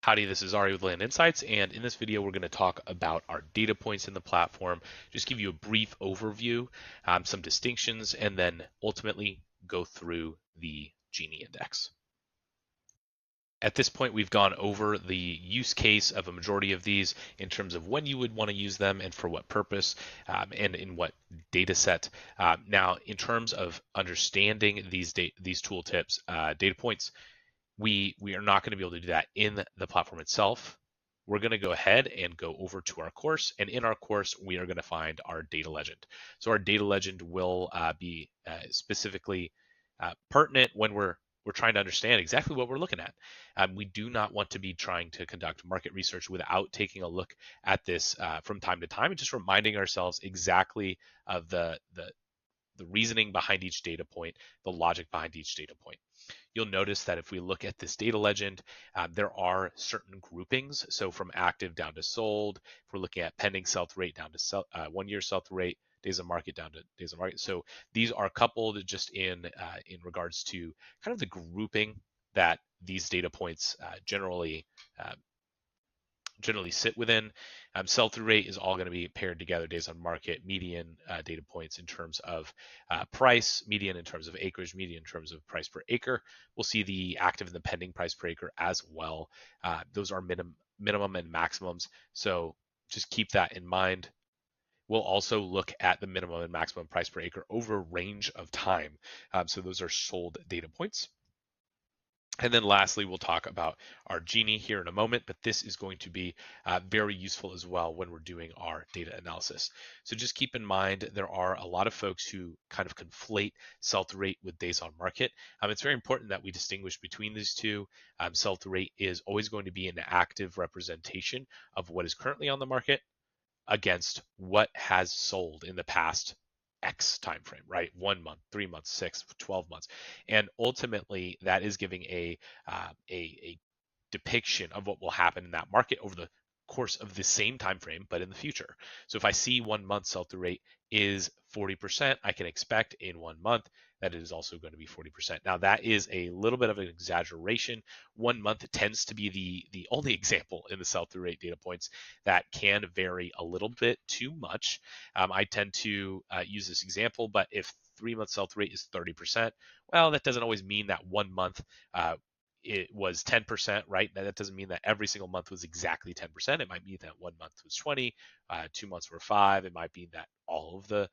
Howdy, this is Ari with Land Insights, and in this video, we're going to talk about our data points in the platform, just give you a brief overview, some distinctions, and then ultimately go through the Gini index. At this point, we've gone over the use case of a majority of these in terms of when you would want to use them and for what purpose, and in what data set. Now, in terms of understanding these tooltips, data points, we are not going to be able to do that in the platform itself. We're going to go ahead and go over to our course, and in our course we are going to find our data legend. So our data legend will be specifically pertinent when we're trying to understand exactly what we're looking at. We do not want to be trying to conduct market research without taking a look at this from time to time and just reminding ourselves exactly of the reasoning behind each data point, the logic behind each data point. You'll notice that if we look at this data legend, there are certain groupings. So from active down to sold, if we're looking at pending sell-through rate down to 1 year sell-through rate, days on market down to days on market. So these are coupled just in regards to kind of the grouping that these data points uh, generally sit within. Sell-through rate is all going to be paired together, days on market, median data points in terms of price, median in terms of acreage, median in terms of price per acre. We'll see the active and the pending price per acre as well. Those are minimum and maximums, so just keep that in mind. We'll also look at the minimum and maximum price per acre over range of time. So those are sold data points. And then lastly, we'll talk about our Gini here in a moment, but this is going to be very useful as well when we're doing our data analysis. So just keep in mind, there are a lot of folks who kind of conflate sell-through rate with days on market. It's very important that we distinguish between these two. Sell-through rate is always going to be an active representation of what is currently on the market against what has sold in the past X time frame, right? 1 month, 3 months, 6, 12 months. And ultimately that is giving a depiction of what will happen in that market over the course of the same time frame, but in the future. So if I see 1 month sell-through rate is 40%, I can expect in 1 month that it is also going to be 40%. Now that is a little bit of an exaggeration. 1 month tends to be the only example in the sell-through rate data points that can vary a little bit too much. I tend to use this example, but if 3 month sell-through rate is 30%, well, that doesn't always mean that 1 month it was 10%, right? Now, that doesn't mean that every single month was exactly 10%. It might mean that 1 month was 20, 2 months were 5. It might be that all of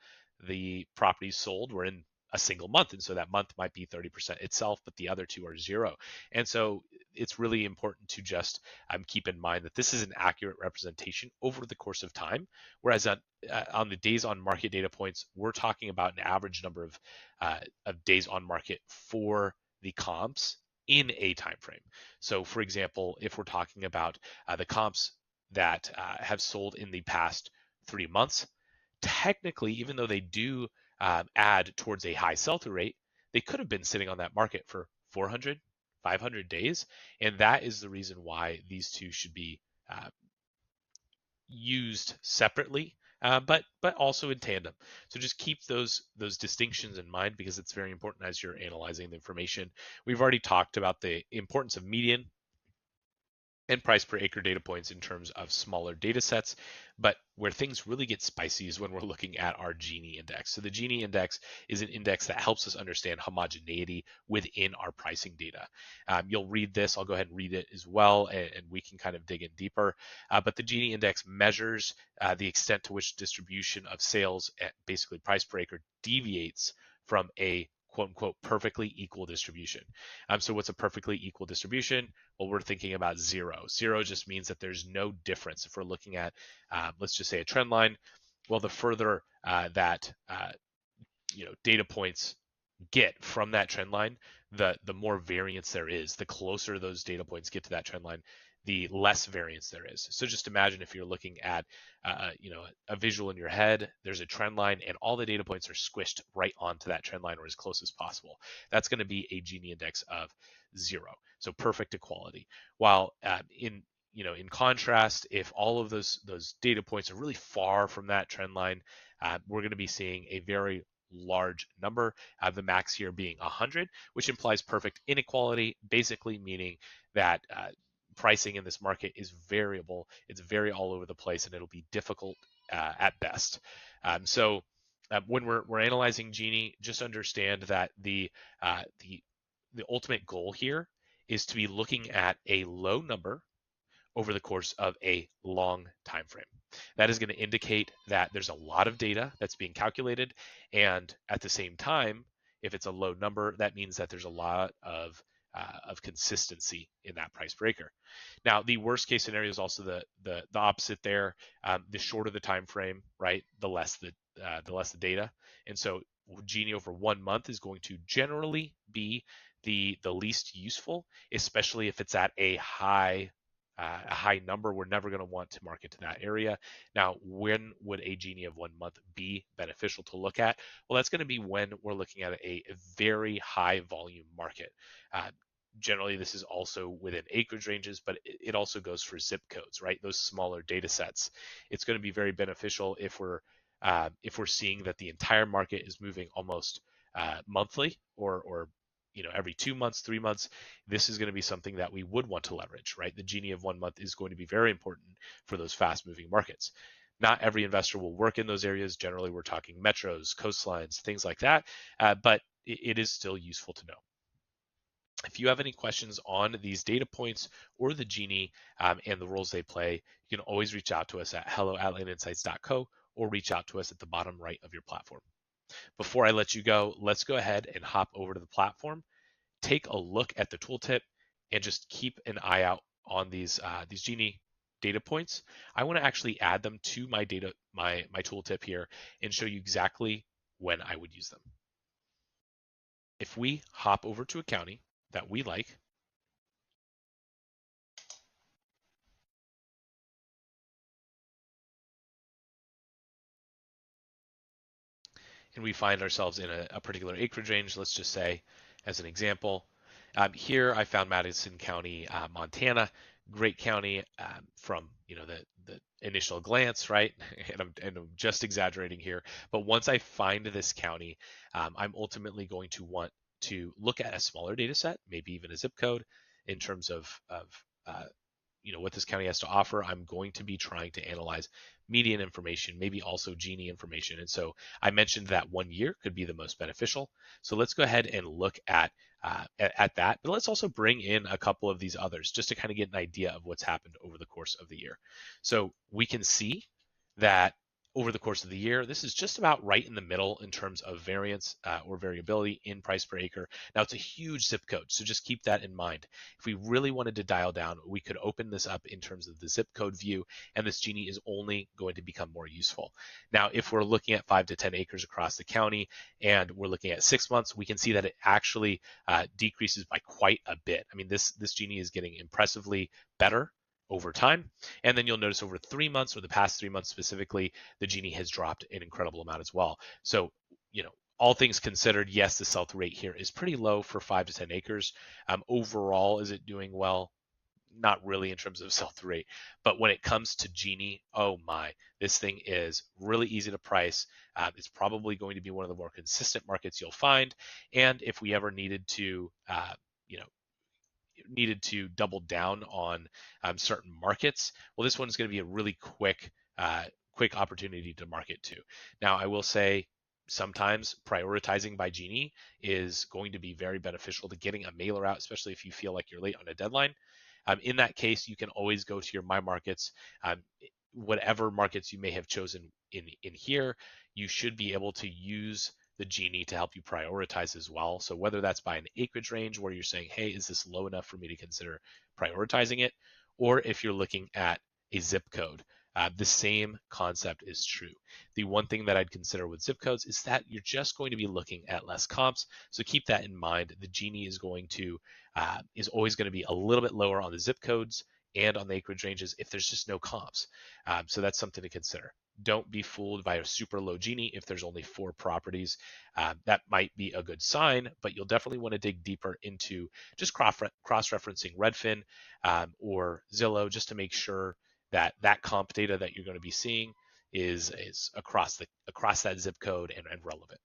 the properties sold were in a single month, and so that month might be 30% itself, but the other two are 0. And so it's really important to just keep in mind that this is an accurate representation over the course of time, whereas on the days on market data points, we're talking about an average number of days on market for the comps in a time frame. So for example, if we're talking about the comps that have sold in the past 3 months, technically, even though they do add towards a high sell-through rate, they could have been sitting on that market for 400, 500 days. And that is the reason why these two should be used separately, but also in tandem. So just keep those distinctions in mind because it's very important as you're analyzing the information. We've already talked about the importance of median and price per acre data points in terms of smaller data sets. But where things really get spicy is when we're looking at our Gini index. So the Gini index is an index that helps us understand homogeneity within our pricing data. You'll read this. I'll go ahead and read it as well, and we can kind of dig in deeper. But the Gini index measures the extent to which distribution of sales at basically price per acre deviates from a quote unquote perfectly equal distribution. So what's a perfectly equal distribution? Well, we're thinking about 0. 0 just means that there's no difference. If we're looking at, let's just say a trend line, well, the further that data points get from that trend line, the more variance there is. The closer those data points get to that trend line, the less variance there is. So just imagine if you're looking at a visual in your head, there's a trend line and all the data points are squished right onto that trend line or as close as possible. That's going to be a Gini index of 0. So perfect equality. While in contrast, if all of those data points are really far from that trend line, we're going to be seeing a very large number, the max here being 100, which implies perfect inequality, basically meaning that pricing in this market is variable. It's very all over the place, and it'll be difficult at best. When we're analyzing Gini, just understand that the ultimate goal here is to be looking at a low number over the course of a long time frame. That is going to indicate that there's a lot of data that's being calculated, and at the same time, if it's a low number, that means that there's a lot of consistency in that price per acre. Now, the worst case scenario is also the opposite there. The shorter the time frame, right, the less the data, and so Gini over 1 month is going to generally be the least useful, especially if it's at a high number. We're never going to want to market to that area. Now, when would a Gini of 1 month be beneficial to look at? Well, that's going to be when we're looking at a very high volume market. Generally, this is also within acreage ranges, but it also goes for zip codes, right? Those smaller data sets. It's going to be very beneficial if we're seeing that the entire market is moving almost monthly or every 2 months, 3 months. This is going to be something that we would want to leverage, right? The Gini of 1 month is going to be very important for those fast moving markets. Not every investor will work in those areas. Generally, we're talking metros, coastlines, things like that, but it is still useful to know. If you have any questions on these data points or the Gini and the roles they play, you can always reach out to us at hello@landinsights.co or reach out to us at the bottom right of your platform. Before I let you go, let's go ahead and hop over to the platform, take a look at the tooltip, and just keep an eye out on these Gini data points. I want to actually add them to my tooltip here and show you exactly when I would use them. If we hop over to a county that we like, and we find ourselves in a particular acreage range, let's just say, as an example, here I found Madison County, Montana, great county from the initial glance, right? And I'm just exaggerating here, but once I find this county, I'm ultimately going to want to look at a smaller data set, maybe even a zip code, in terms of what this county has to offer. I'm going to be trying to analyze median information, maybe also Gini information. And so I mentioned that 1 year could be the most beneficial. So let's go ahead and look at that. But let's also bring in a couple of these others just to kind of get an idea of what's happened over the course of the year. So we can see that over the course of the year, this is just about right in the middle in terms of variance or variability in price per acre. Now, it's a huge zip code, so just keep that in mind. If we really wanted to dial down, we could open this up in terms of the zip code view, and this Gini is only going to become more useful. Now, if we're looking at 5 to 10 acres across the county and we're looking at 6 months, we can see that it actually decreases by quite a bit. I mean, this Gini is getting impressively better over time. And then you'll notice over 3 months, or the past 3 months specifically, the Gini has dropped an incredible amount as well. So, all things considered, yes, the sell-through rate here is pretty low for 5 to 10 acres. Overall, is it doing well? Not really in terms of sell-through rate. But when it comes to Gini, oh my, this thing is really easy to price. It's probably going to be one of the more consistent markets you'll find. And if we ever needed to, double down on certain markets, well, this one is going to be a really quick opportunity to market to. Now, I will say sometimes prioritizing by Gini is going to be very beneficial to getting a mailer out, especially if you feel like you're late on a deadline. In that case, you can always go to your My Markets. Whatever markets you may have chosen in here, you should be able to use the Gini to help you prioritize as well. So whether that's by an acreage range where you're saying, hey, is this low enough for me to consider prioritizing it? Or if you're looking at a zip code, the same concept is true. The one thing that I'd consider with zip codes is that you're just going to be looking at less comps. So keep that in mind. The Gini is always going to be a little bit lower on the zip codes and on the acreage ranges if there's just no comps. So that's something to consider. Don't be fooled by a super low Gini if there's only 4 properties. That might be a good sign, but you'll definitely want to dig deeper into just cross-referencing Redfin or Zillow just to make sure that comp data that you're going to be seeing is across that zip code and relevant.